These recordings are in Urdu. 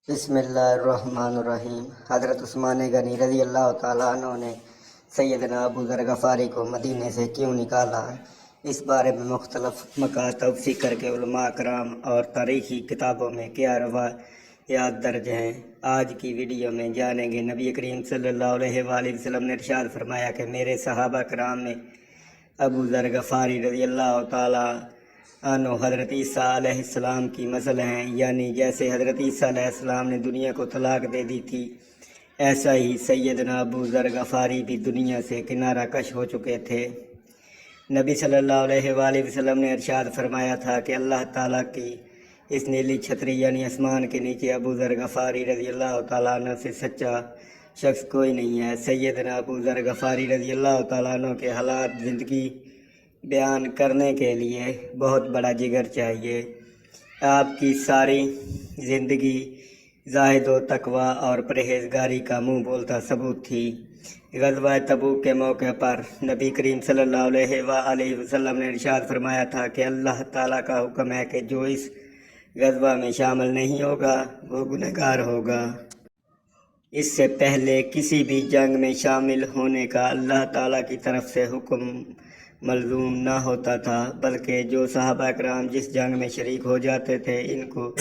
بسم اللہ الرحمن الرحیم۔ حضرت عثمان غنی رضی اللہ تعالیٰ عنہ نے سیدنا ابو ذر غفاری کو مدینے سے کیوں نکالا، اس بارے میں مختلف مکاتب فکر کے علماء کرام اور تاریخی کتابوں میں کیا روایات درج ہیں۔ آج کی ویڈیو میں جانیں گے نبی کریم صلی اللہ علیہ وآلہ وسلم نے ارشاد فرمایا کہ میرے صحابہ کرام میں ابو ذر غفاری رضی اللہ تعالیٰ عنہ حضرت عیسیٰ علیہ السلام کی مثل ہیں، یعنی جیسے حضرت عیسیٰ علیہ السلام نے دنیا کو طلاق دے دی تھی، ایسا ہی سیدنا ابو ذر غفاری بھی دنیا سے کنارہ کش ہو چکے تھے۔ نبی صلی اللہ علیہ وآلہ وسلم نے ارشاد فرمایا تھا کہ اللہ تعالیٰ کی اس نیلی چھتری یعنی آسمان کے نیچے ابو ذر غفاری رضی اللہ تعالیٰ عنہ سے سچا شخص کوئی نہیں ہے۔ سیدنا ابو ذر غفاری رضی اللہ تعالیٰ عنہ کے حالات زندگی بیان کرنے کے لیے بہت بڑا جگر چاہیے۔ آپ کی ساری زندگی زاہد و تقوی اور پرہیزگاری کا منہ بولتا ثبوت تھی۔ غزوہ تبوک کے موقع پر نبی کریم صلی اللہ علیہ وآلہ وسلم نے ارشاد فرمایا تھا کہ اللہ تعالیٰ کا حکم ہے کہ جو اس غزوہ میں شامل نہیں ہوگا وہ گنہگار ہوگا۔ اس سے پہلے کسی بھی جنگ میں شامل ہونے کا اللہ تعالیٰ کی طرف سے حکم ملزوم نہ ہوتا تھا، بلکہ جو صحابہ کرام جس جنگ میں شریک ہو جاتے تھے ان کو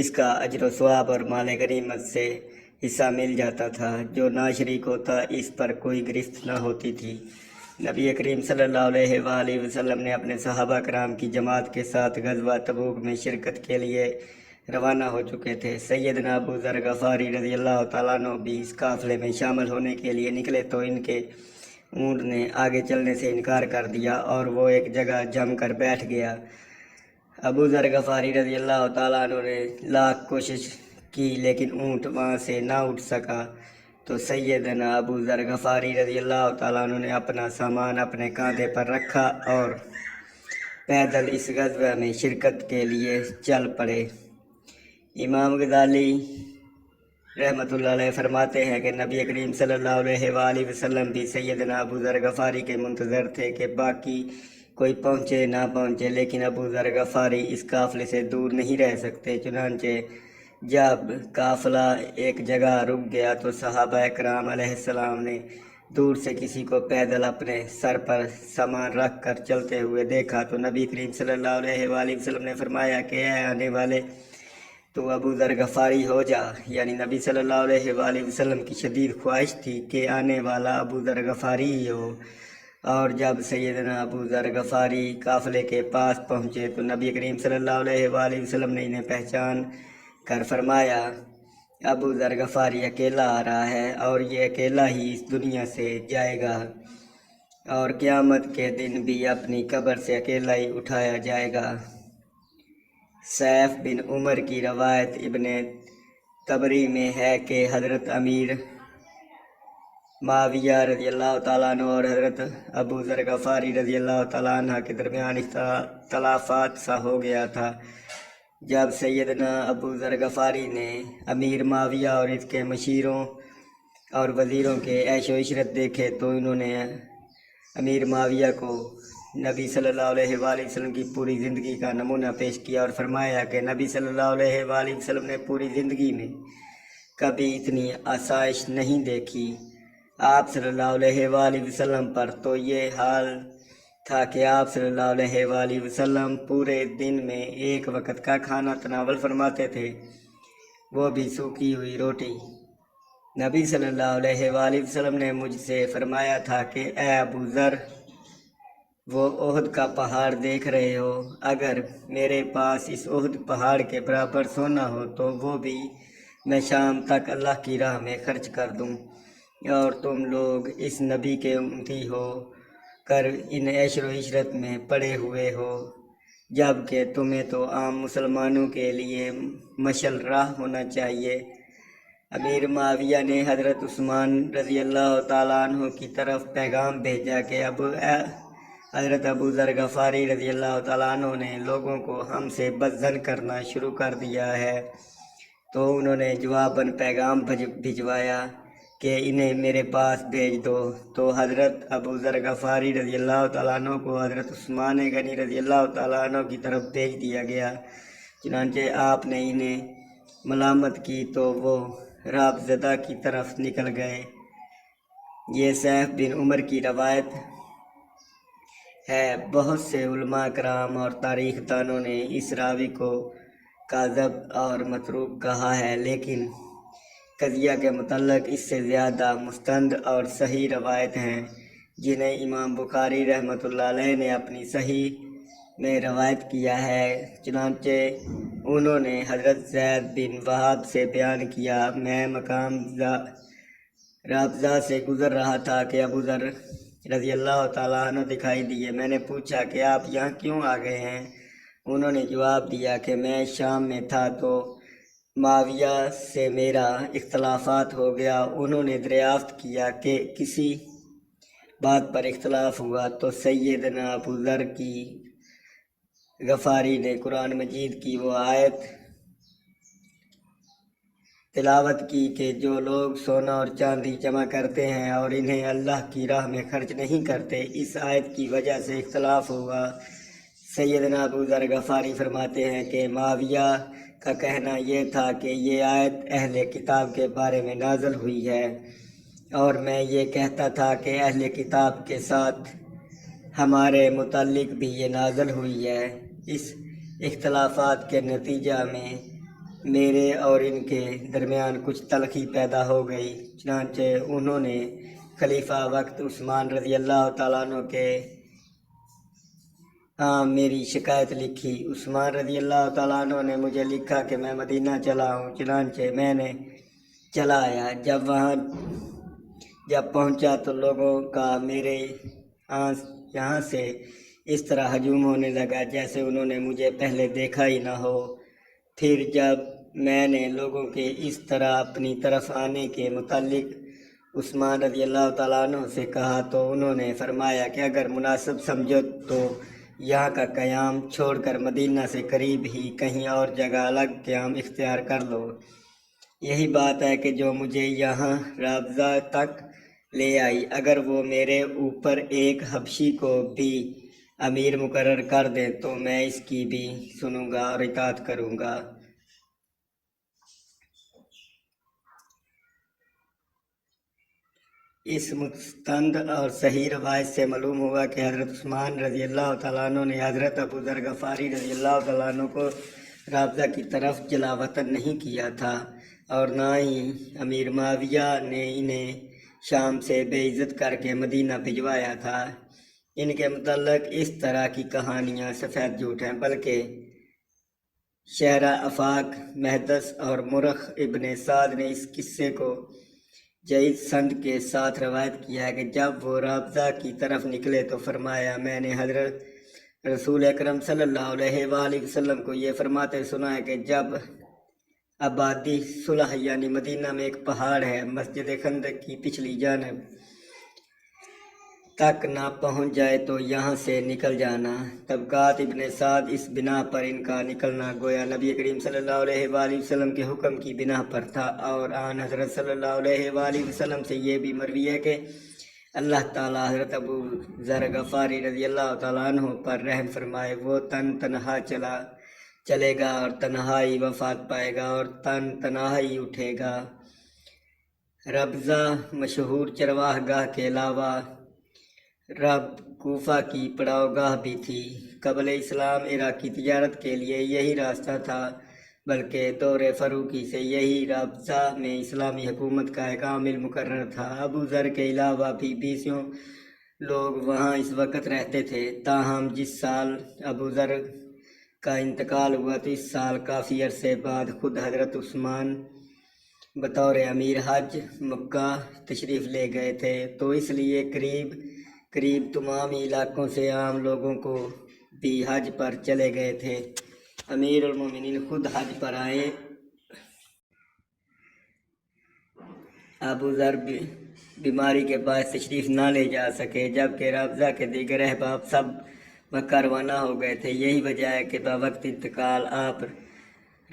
اس کا اجر و ثواب اور مال غنیمت سے حصہ مل جاتا تھا۔ جو نہ شریک ہوتا اس پر کوئی گرفت نہ ہوتی تھی۔ نبی کریم صلی اللہ علیہ وآلہ وسلم نے اپنے صحابہ کرام کی جماعت کے ساتھ غزوہ تبوک میں شرکت کے لیے روانہ ہو چکے تھے۔ سیدنا ابو ذر غفاری رضی اللہ تعالیٰ عنہ بھی اس قافلے میں شامل ہونے کے لیے نکلے تو ان کے اونٹ نے آگے چلنے سے انکار کر دیا اور وہ ایک جگہ جم کر بیٹھ گیا۔ ابو ذر غفاری رضی اللہ تعالیٰ عنہ نے لاکھ کوشش کی لیکن اونٹ وہاں سے نہ اٹھ سکا، تو سیدنا ابو ذر غفاری رضی اللہ تعالیٰ عنہ نے اپنا سامان اپنے کاندھے پر رکھا اور پیدل اس غزوہ میں شرکت کے لیے چل پڑے۔ امام غزالی رحمۃ اللہ علیہ فرماتے ہیں کہ نبی کریم صلی اللہ علیہ وآلہ وسلم بھی سیدنا ابو ذر غفاری کے منتظر تھے کہ باقی کوئی پہنچے نہ پہنچے، لیکن ابو ذر غفاری اس قافلے سے دور نہیں رہ سکتے۔ چنانچہ جب قافلہ ایک جگہ رک گیا تو صحابہ کرام علیہ السلام نے دور سے کسی کو پیدل اپنے سر پر سامان رکھ کر چلتے ہوئے دیکھا تو نبی کریم صلی اللہ علیہ وآلہ وسلم نے فرمایا کہ اے آنے والے تو ابو ذر غفاری ہو جا، یعنی نبی صلی اللہ علیہ وآلہ وسلم کی شدید خواہش تھی کہ آنے والا ابو ذر غفاری ہی ہو۔ اور جب سیدنا ابو ذر غفاری قافلے کے پاس پہنچے تو نبی کریم صلی اللہ علیہ وآلہ وسلم نے انہیں پہچان کر فرمایا ابو ذر غفاری اکیلا آ رہا ہے اور یہ اکیلا ہی اس دنیا سے جائے گا اور قیامت کے دن بھی اپنی قبر سے اکیلا ہی اٹھایا جائے گا۔ سیف بن عمر کی روایت ابن طبری میں ہے کہ حضرت امیر معاویہ رضی اللہ تعالیٰ عنہ اور حضرت ابو ذر غفاری رضی اللہ تعالیٰ عنہ کے درمیان اختلافات سا ہو گیا تھا۔ جب سیدنا ابو ذر غفاری نے امیر معاویہ اور اس کے مشیروں اور وزیروں کے عیش و عشرت دیکھے تو انہوں نے امیر معاویہ کو نبی صلی اللہ علیہ وآلہ وسلم کی پوری زندگی کا نمونہ پیش کیا اور فرمایا کہ نبی صلی اللہ علیہ وآلہ وسلم نے پوری زندگی میں کبھی اتنی آسائش نہیں دیکھی۔ آپ صلی اللہ علیہ وآلہ وسلم پر تو یہ حال تھا کہ آپ صلی اللہ علیہ وآلہ وسلم پورے دن میں ایک وقت کا کھانا تناول فرماتے تھے، وہ بھی سوکھی ہوئی روٹی۔ نبی صلی اللہ علیہ وآلہ وسلم نے مجھ سے فرمایا تھا کہ اے ابو ذر، وہ احد کا پہاڑ دیکھ رہے ہو، اگر میرے پاس اس احد پہاڑ کے برابر سونا ہو تو وہ بھی میں شام تک اللہ کی راہ میں خرچ کر دوں، اور تم لوگ اس نبی کے امتی ہو کر ان عیش و عشرت میں پڑے ہوئے ہو، جبکہ تمہیں تو عام مسلمانوں کے لیے مشعل راہ ہونا چاہیے۔ امیر معاویہ نے حضرت عثمان رضی اللہ تعالیٰ عنہ کی طرف پیغام بھیجا کہ حضرت ابو ذر غفاری رضی اللہ تعالیٰ عنہ نے لوگوں کو ہم سے بدظن کرنا شروع کر دیا ہے، تو انہوں نے جواباً پیغام بھجوایا کہ انہیں میرے پاس بھیج دو، تو حضرت ابو ذر غفاری رضی اللہ تعالیٰ عنہ کو حضرت عثمان غنی رضی اللہ تعالیٰ عنہ کی طرف بھیج دیا گیا۔ چنانچہ آپ نے انہیں ملامت کی تو وہ رابزدہ کی طرف نکل گئے۔ یہ سیف بن عمر کی روایت ہے۔ بہت سے علماء کرام اور تاریخ دانوں نے اس راوی کو کاذب اور متروک کہا ہے، لیکن قضیہ کے متعلق اس سے زیادہ مستند اور صحیح روایت ہیں جنہیں امام بخاری رحمۃ اللہ علیہ نے اپنی صحیح میں روایت کیا ہے۔ چنانچہ انہوں نے حضرت زید بن وہاب سے بیان کیا، میں مقام رابضہ سے گزر رہا تھا کہ ابو ذر رضی اللہ تعالیٰ عنہ دکھائی دیے۔ میں نے پوچھا کہ آپ یہاں کیوں آ گئے ہیں؟ انہوں نے جواب دیا کہ میں شام میں تھا تو معاویہ سے میرا اختلافات ہو گیا۔ انہوں نے دریافت کیا کہ کسی بات پر اختلاف ہوا تو سیدنا ابو ذر کی غفاری نے قرآن مجید کی وہ آیت تلاوت کی کہ جو لوگ سونا اور چاندی جمع کرتے ہیں اور انہیں اللہ کی راہ میں خرچ نہیں کرتے، اس آیت کی وجہ سے اختلاف ہوا۔ سیدنا ابو ذر غفاری فرماتے ہیں کہ معاویہ کا کہنا یہ تھا کہ یہ آیت اہل کتاب کے بارے میں نازل ہوئی ہے، اور میں یہ کہتا تھا کہ اہل کتاب کے ساتھ ہمارے متعلق بھی یہ نازل ہوئی ہے۔ اس اختلافات کے نتیجہ میں میرے اور ان کے درمیان کچھ تلخی پیدا ہو گئی۔ چنانچہ انہوں نے خلیفہ وقت عثمان رضی اللہ تعالیٰ عنہ کے میری شکایت لکھی۔ عثمان رضی اللہ تعالیٰ عنہ نے مجھے لکھا کہ میں مدینہ چلا ہوں۔ چنانچہ میں نے چلا آیا۔ جب پہنچا تو لوگوں کا میرے یہاں سے اس طرح ہجوم ہونے لگا جیسے انہوں نے مجھے پہلے دیکھا ہی نہ ہو۔ پھر جب میں نے لوگوں کے اس طرح اپنی طرف آنے کے متعلق عثمان رضی اللہ تعالیٰ عنہ سے کہا تو انہوں نے فرمایا کہ اگر مناسب سمجھو تو یہاں کا قیام چھوڑ کر مدینہ سے قریب ہی کہیں اور جگہ الگ قیام اختیار کر لو۔ یہی بات ہے کہ جو مجھے یہاں رابضہ تک لے آئی۔ اگر وہ میرے اوپر ایک حبشی کو بھی امیر مقرر کر دیں تو میں اس کی بھی سنوں گا اور اطاعت کروں گا۔ اس مستند اور صحیح روایت سے معلوم ہوا کہ حضرت عثمان رضی اللہ تعالیٰ عنہ نے حضرت ابو ذر غفاری رضی اللہ تعالیٰ عنہ کو رابضہ کی طرف جلا وطن نہیں کیا تھا، اور نہ ہی امیر معاویہ نے انہیں شام سے بے عزت کر کے مدینہ بھجوایا تھا۔ ان کے متعلق اس طرح کی کہانیاں سفید جھوٹ ہیں، بلکہ شہرہ آفاق، محدث اور مرخ ابن سعد نے اس قصے کو جید سند کے ساتھ روایت کیا ہے کہ جب وہ رابضہ کی طرف نکلے تو فرمایا، میں نے حضرت رسول اکرم صلی اللہ علیہ وآلہ وسلم کو یہ فرماتے سنا ہے کہ جب آبادی صلح یعنی مدینہ میں ایک پہاڑ ہے، مسجد خندق کی پچھلی جانب تک نہ پہنچ جائے تو یہاں سے نکل جانا۔ طبقات ابن سعد اس بنا پر ان کا نکلنا گویا نبی کریم صلی اللہ علیہ وآلہ وسلم کے حکم کی بنا پر تھا، اور آن حضرت صلی اللہ علیہ وآلہ وسلم سے یہ بھی مروی ہے کہ اللہ تعالیٰ حضرت ابو ذر غفاری رضی اللہ تعالیٰ عنہ پر رحم فرمائے، وہ تنہا چلے گا اور تنہائی وفات پائے گا اور تنہائی اٹھے گا۔ رابضہ مشہور چرواہ گاہ کے علاوہ رب کوفہ کی پڑاؤ گاہ بھی تھی۔ قبل اسلام عراقی تجارت کے لیے یہی راستہ تھا، بلکہ دور فاروقی سے یہی رابضہ میں اسلامی حکومت کا ایک عامل مقرر تھا۔ ابو ذر کے علاوہ بھی 20 لوگ وہاں اس وقت رہتے تھے۔ تاہم جس سال ابو ذر کا انتقال ہوا تو اس سال کافی عرصے بعد خود حضرت عثمان بطور امیر حج مکہ تشریف لے گئے تھے، تو اس لیے قریب تمامی علاقوں سے عام لوگوں کو بھی حج پر چلے گئے تھے۔ امیر المومنین خود حج پر آئے۔ ابو ذر بیماری کے باعث تشریف نہ لے جا سکے، جبکہ رابضہ کے دیگر احباب سب مکہ روانہ ہو گئے تھے۔ یہی وجہ ہے کہ بوقت انتقال آپ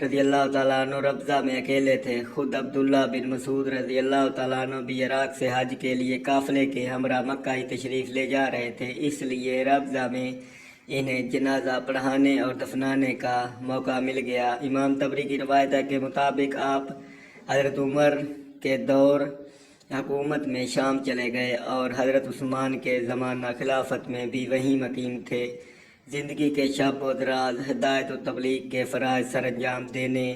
رضی اللہ تعالیٰ عنہ ربضہ میں اکیلے تھے۔ خود عبداللہ بن مسعود رضی اللہ تعالیٰ عنہ بھی عراق سے حج کے لیے قافلے کے ہمراہ مکہ ہی تشریف لے جا رہے تھے، اس لیے ربضہ میں انہیں جنازہ پڑھانے اور دفنانے کا موقع مل گیا۔ امام طبری کی روایت ہے کہ مطابق آپ حضرت عمر کے دور حکومت میں شام چلے گئے اور حضرت عثمان کے زمانہ خلافت میں بھی وہیں مقیم تھے۔ زندگی کے شب و دراز ہدایت و تبلیغ کے فرائض سر انجام دینے،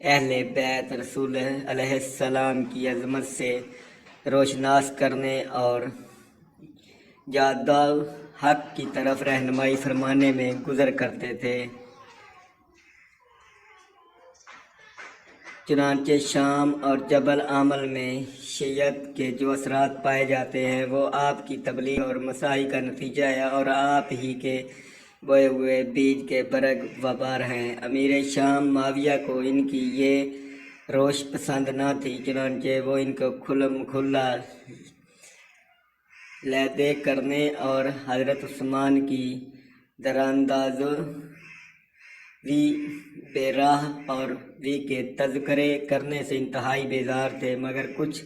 اہل بیت رسول علیہ السلام کی عظمت سے روشناس کرنے اور جادہ حق کی طرف رہنمائی فرمانے میں گزر کرتے تھے۔ چنانچہ شام اور جبل عامل میں شیعت کے جو اثرات پائے جاتے ہیں وہ آپ کی تبلیغ اور مساعی کا نتیجہ ہے اور آپ ہی کے بوئے ہوئے بیج کے برگ وبار ہیں۔ امیر شام معاویہ کو ان کی یہ روش پسند نہ تھی، چنانچہ وہ ان کو کھلا لیدے کرنے اور حضرت عثمان کی دراندازی بے راہ اور وی کے تذکرے کرنے سے انتہائی بیزار تھے، مگر کچھ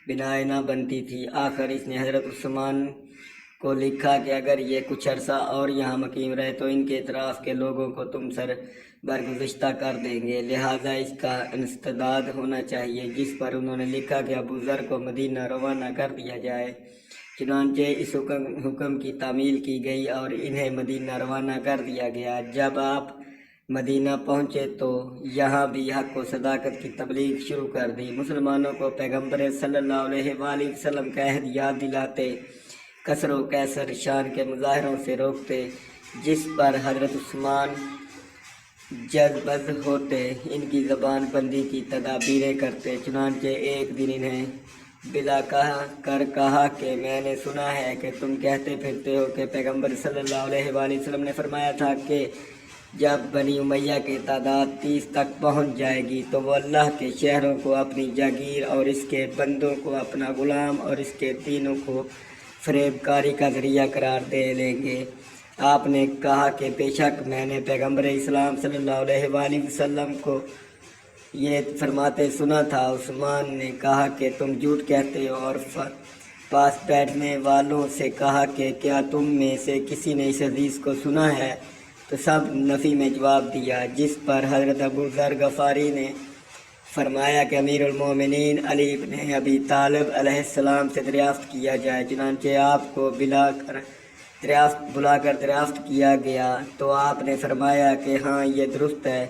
بنائے نہ بنتی تھی۔ آخر اس نے حضرت عثمان کو لکھا کہ اگر یہ کچھ عرصہ اور یہاں مقیم رہے تو ان کے اطراف کے لوگوں کو تم سر برگزشتہ کر دیں گے، لہٰذا اس کا انسداد ہونا چاہیے، جس پر انہوں نے لکھا کہ ابو ذر کو مدینہ روانہ کر دیا جائے۔ چنانچہ اس حکم کی تعمیل کی گئی اور انہیں مدینہ روانہ کر دیا گیا۔ جب آپ مدینہ پہنچے تو یہاں بھی حق و صداقت کی تبلیغ شروع کر دی، مسلمانوں کو پیغمبر صلی اللہ علیہ وآلہ وسلم کا عہد یاد دلاتے، کسر و کیسر شان کے مظاہروں سے روکتے، جس پر حضرت عثمان جذبذ ہوتے، ان کی زبان بندی کی تدابیریں کرتے۔ چنانچہ ایک دن انہیں بلا کہا کہ میں نے سنا ہے کہ تم کہتے پھرتے ہو کہ پیغمبر صلی اللہ علیہ وآلہ وسلم نے فرمایا تھا کہ جب بنی امیہ کی تعداد 30 تک پہنچ جائے گی تو وہ اللہ کے شہروں کو اپنی جاگیر اور اس کے بندوں کو اپنا غلام اور اس کے دینوں کو فریب کاری کا ذریعہ قرار دے لیں گے۔ آپ نے کہا کہ بے شک میں نے پیغمبر اسلام صلی اللہ علیہ وآلہ وسلم کو یہ فرماتے سنا تھا۔ عثمان نے کہا کہ تم جھوٹ کہتے ہو، اور پاس بیٹھنے والوں سے کہا کہ کیا تم میں سے کسی نے اس حدیث کو سنا ہے؟ تو سب نفی میں جواب دیا، جس پر حضرت ابو ذر غفاری نے فرمایا کہ امیر المومنین علی بن ابی طالب علیہ السلام سے دریافت کیا جائے۔ چنانچہ آپ کو بلا کر دریافت کیا گیا تو آپ نے فرمایا کہ ہاں یہ درست ہے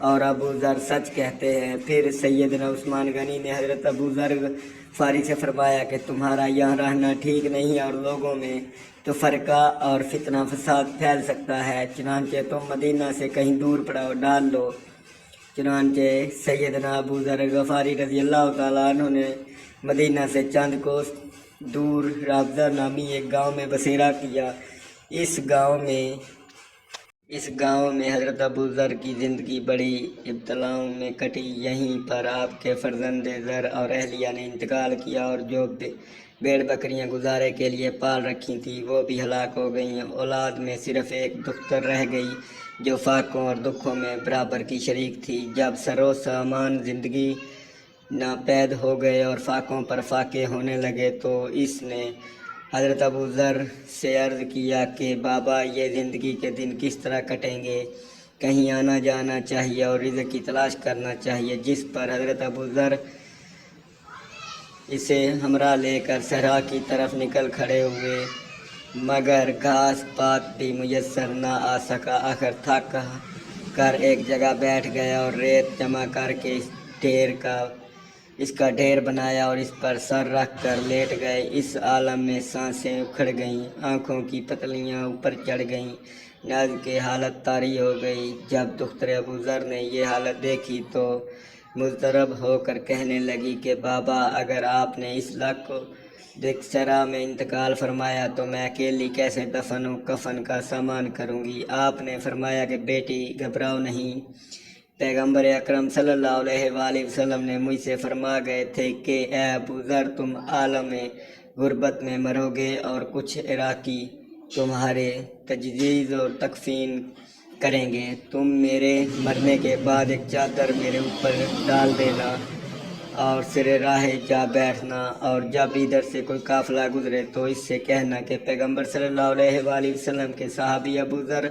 اور ابو ذر سچ کہتے ہیں۔ پھر سیدنا عثمان غنی نے حضرت ابو ذر غفاری سے فرمایا کہ تمہارا یہاں رہنا ٹھیک نہیں اور لوگوں میں تو فرقہ اور فتنہ فساد پھیل سکتا ہے، چنانچہ تم مدینہ سے کہیں دور ڈال لو۔ چنانچہ سیدنا ابو ذر غفاری رضی اللہ تعالیٰ عنہ نے مدینہ سے چند کوس دور رابضہ نامی ایک گاؤں میں بسیرا کیا۔ اس گاؤں میں حضرت ابو ذر کی زندگی بڑی ابتلاؤں میں کٹی۔ یہیں پر آپ کے فرزند ذر اور اہلیہ نے انتقال کیا اور جو بھیڑ بکریاں گزارے کے لیے پال رکھی تھیں وہ بھی ہلاک ہو گئیں۔ اولاد میں صرف ایک دختر رہ گئی جو فاقوں اور دکھوں میں برابر کی شریک تھی۔ جب سر و سامان زندگی ناپید ہو گئے اور فاقوں پر فاقے ہونے لگے تو اس نے حضرت ابو ذر سے عرض کیا کہ بابا یہ زندگی کے دن کس طرح کٹیں گے، کہیں آنا جانا چاہیے اور رزق کی تلاش کرنا چاہیے، جس پر حضرت ابو ذر اسے ہمراہ لے کر صحرا کی طرف نکل کھڑے ہوئے، مگر گھاس پات بھی میسر نہ آ سکا۔ آخر تھک کر ایک جگہ بیٹھ گیا اور ریت جمع کر کے اس کا ڈھیر بنایا اور اس پر سر رکھ کر لیٹ گئے۔ اس عالم میں سانسیں اکھڑ گئیں، آنکھوں کی پتلیاں اوپر چڑھ گئیں، ناز کی حالت طاری ہو گئی۔ جب دختر ابو ذر نے یہ حالت دیکھی تو مضطرب ہو کر کہنے لگی کہ بابا اگر آپ نے اس لاکھ کو صحرا میں انتقال فرمایا تو میں اکیلی کیسے دفن و کفن کا سامان کروں گی؟ آپ نے فرمایا کہ بیٹی گھبراؤ نہیں، پیغمبر اکرم صلی اللہ علیہ وآلہ وسلم نے مجھ سے فرما گئے تھے کہ اے ابو ذر تم عالم غربت میں مرو گے اور کچھ عراقی تمہارے تجہیز اور تکفین کریں گے، تم میرے مرنے کے بعد ایک چادر میرے اوپر ڈال دینا اور سرے راہ جا بیٹھنا، اور جب ادھر سے کوئی قافلہ گزرے تو اس سے کہنا کہ پیغمبر صلی اللہ علیہ وآلہ وسلم کے صحابی ابو ذر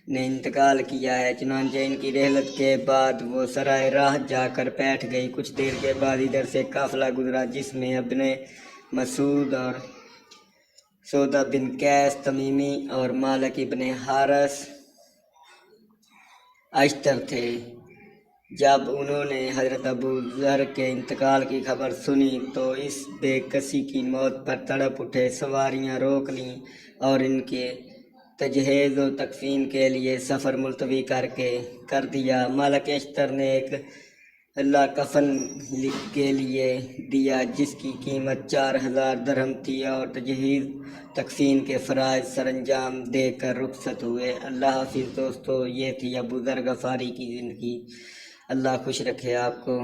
نے انتقال کیا ہے۔ چنانچہ ان کی رحلت کے بعد وہ سرائے راہ جا کر بیٹھ گئی۔ کچھ دیر کے بعد ادھر سے قافلہ گزرا جس میں ابن مسعود اور سودہ بن قیس تمیمی اور مالک ابن حارث اشتر تھے۔ جب انہوں نے حضرت ابو ذر کے انتقال کی خبر سنی تو اس بے کسی کی موت پر تڑپ اٹھے، سواریاں روک لیں اور ان کے تجہیز و تکفین کے لیے سفر ملتوی کر دیا۔ مالک اشتر نے ایک اللہ کفن کے لیے دیا جس کی قیمت 4000 درہم تھی، اور تجہیز تکفین کے فرائض سر انجام دے کر رخصت ہوئے۔ اللہ حافظ دوستو، یہ تھی ابو ذر غفاری کی زندگی۔ اللہ خوش رکھے آپ کو۔